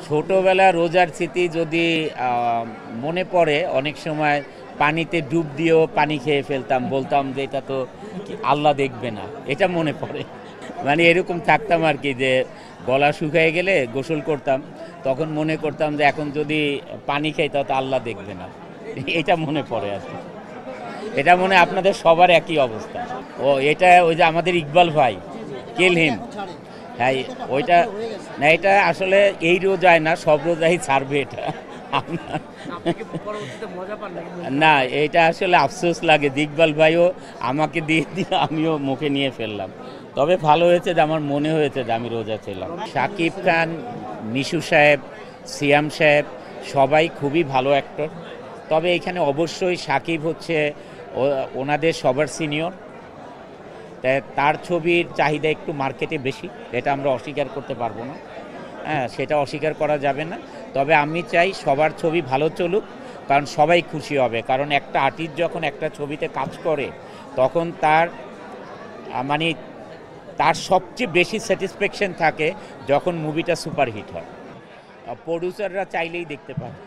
ছোটবেলা রোজার স্মৃতি যদি মনে পড়ে, অনেক সময় পানিতে ডুব দিয়েও পানি খেয়ে ফেলতাম, বলতাম যে এটা তো আল্লাহ দেখবে না, এটা মনে পড়ে। মানে এরকম থাকতাম আর কি, যে গলা শুকিয়ে গেলে গোসল করতাম, তখন মনে করতাম যে এখন যদি পানি খাই তাহলে তো আল্লাহ দেখবে না। এটা মনে পড়ে আর কি। এটা মনে হয় আপনাদের সবার একই অবস্থা। ও এটা ওই যে আমাদের ইকবাল ভাই, কিল হিম। হ্যাঁ, ওইটা না, এটা আসলে এই রোজায় না, সব রোজাই ছাড়বে এটা। না, এটা আসলে আফসোস লাগে, ইকবাল ভাইও আমাকে দিয়ে দিয়ে আমিও মুখে নিয়ে ফেললাম। তবে ভালো হয়েছে যে আমার মনে হয়েছে যে আমি রোজা ছিলাম। শাকিব খান, মিশু সাহেব, সিয়াম সাহেব সবাই খুবই ভালো অ্যাক্টর। তবে এখানে অবশ্যই শাকিব হচ্ছে ওনাদের সবার সিনিয়র, তাই তার ছবির চাহিদা একটু মার্কেটে বেশি, এটা আমরা অস্বীকার করতে পারবো না। হ্যাঁ, সেটা অস্বীকার করা যাবে না। তবে আমি চাই সবার ছবি ভালো চলুক, কারণ সবাই খুশি হবে। কারণ একটা আর্টিস্ট যখন একটা ছবিতে কাজ করে, তখন তার মানে তার সবচেয়ে বেশি স্যাটিসফ্যাকশন থাকে যখন মুভিটা সুপারহিট হয়। প্রডিউসাররা চাইলেই দেখতে পাবে।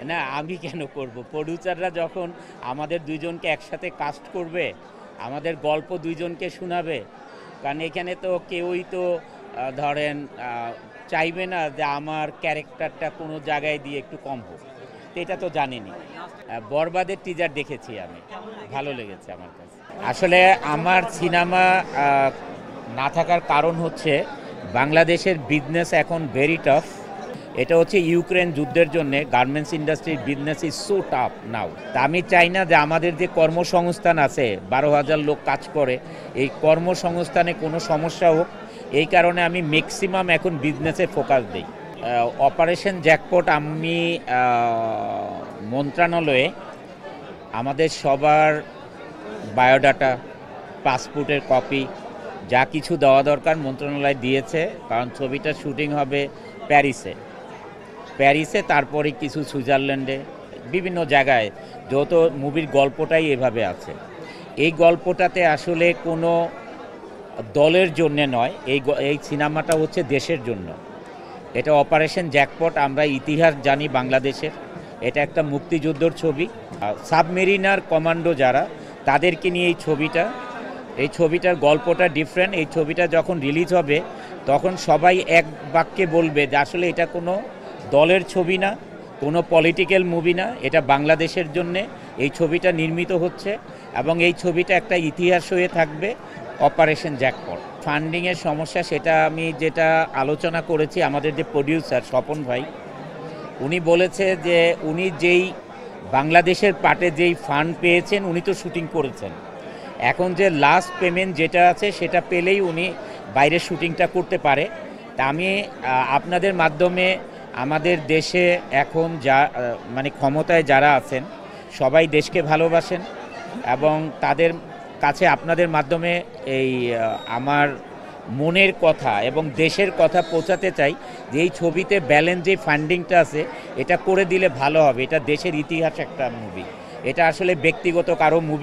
না, আমি কেন করব? প্রডিউসাররা যখন আমাদের দুইজনকে একসাথে কাস্ট করবে, আমাদের গল্প দুইজনকে শোনাবে, কারণ এখানে তো কেউই তো ধরেন চাইবে না যে আমার ক্যারেক্টারটা কোনো জায়গায় দিয়ে একটু কম হোক। তো এটা তো জানিনি। বরবাদের টিজার দেখেছি আমি, ভালো লেগেছে আমার কাছে। আসলে আমার সিনেমা না থাকার কারণ হচ্ছে বাংলাদেশের বিজনেস এখন ভেরি টাফ। এটা হচ্ছে ইউক্রেন যুদ্ধের জন্য গার্মেন্টস ইন্ডাস্ট্রির বিজনেস ইজ সো টাফ নাও। তা আমি চাই না যে আমাদের যে কর্মসংস্থান আছে, 12,000 লোক কাজ করে, এই কর্মসংস্থানে কোনো সমস্যা হোক, এই কারণে আমি ম্যাক্সিমাম এখন বিজনেসে ফোকাস দিই। অপারেশন জ্যাকপট আমি মন্ত্রণালয়ে আমাদের সবার বায়োডাটা, পাসপোর্টের কপি, যা কিছু দেওয়া দরকার মন্ত্রণালয় দিয়েছে। কারণ ছবিটা শুটিং হবে প্যারিসে, তারপরে কিছু সুইজারল্যান্ডে, বিভিন্ন জায়গায়, যেহেতু মুভির গল্পটাই এভাবে আছে। এই গল্পটাতে আসলে কোনো দলের জন্যে নয়, এই সিনেমাটা হচ্ছে দেশের জন্য। এটা অপারেশন জ্যাকপট, আমরা ইতিহাস জানি বাংলাদেশের। এটা একটা মুক্তিযুদ্ধর ছবি, সাবমেরিনার কমান্ডো যারা, তাদেরকে নিয়ে এই ছবিটার গল্পটা ডিফারেন্ট। এই ছবিটা যখন রিলিজ হবে তখন সবাই এক বাক্যে বলবে যে আসলে এটা কোনো দলের ছবি না, কোনো পলিটিক্যাল মুভি না, এটা বাংলাদেশের জন্যে এই ছবিটা নির্মিত হচ্ছে, এবং এই ছবিটা একটা ইতিহাস হয়ে থাকবে। অপারেশন জ্যাকপট ফান্ডিংয়ের সমস্যা, সেটা আমি যেটা আলোচনা করেছি, আমাদের যে প্রডিউসার স্বপন ভাই, উনি বলেছে যে উনি যেই বাংলাদেশের পার্টে যেই ফান্ড পেয়েছেন, উনি তো শুটিং করেছেন, এখন যে লাস্ট পেমেন্ট যেটা আছে সেটা পেলেই উনি বাইরের শুটিংটা করতে পারে। তা আমি আপনাদের মাধ্যমে আমাদের দেশে এখন যা মানে ক্ষমতায় যারা আছেন, সবাই দেশকে ভালোবাসেন, এবং তাদের কাছে আপনাদের মাধ্যমে এই আমার মনের কথা এবং দেশের কথা পৌঁছাতে চাই যে এই ছবিতে ব্যালেন্স যে ফান্ডিংটা আছে, এটা করে দিলে ভালো হবে। এটা দেশের ইতিহাস একটা মুভি, এটা আসলে ব্যক্তিগত কারো মুভি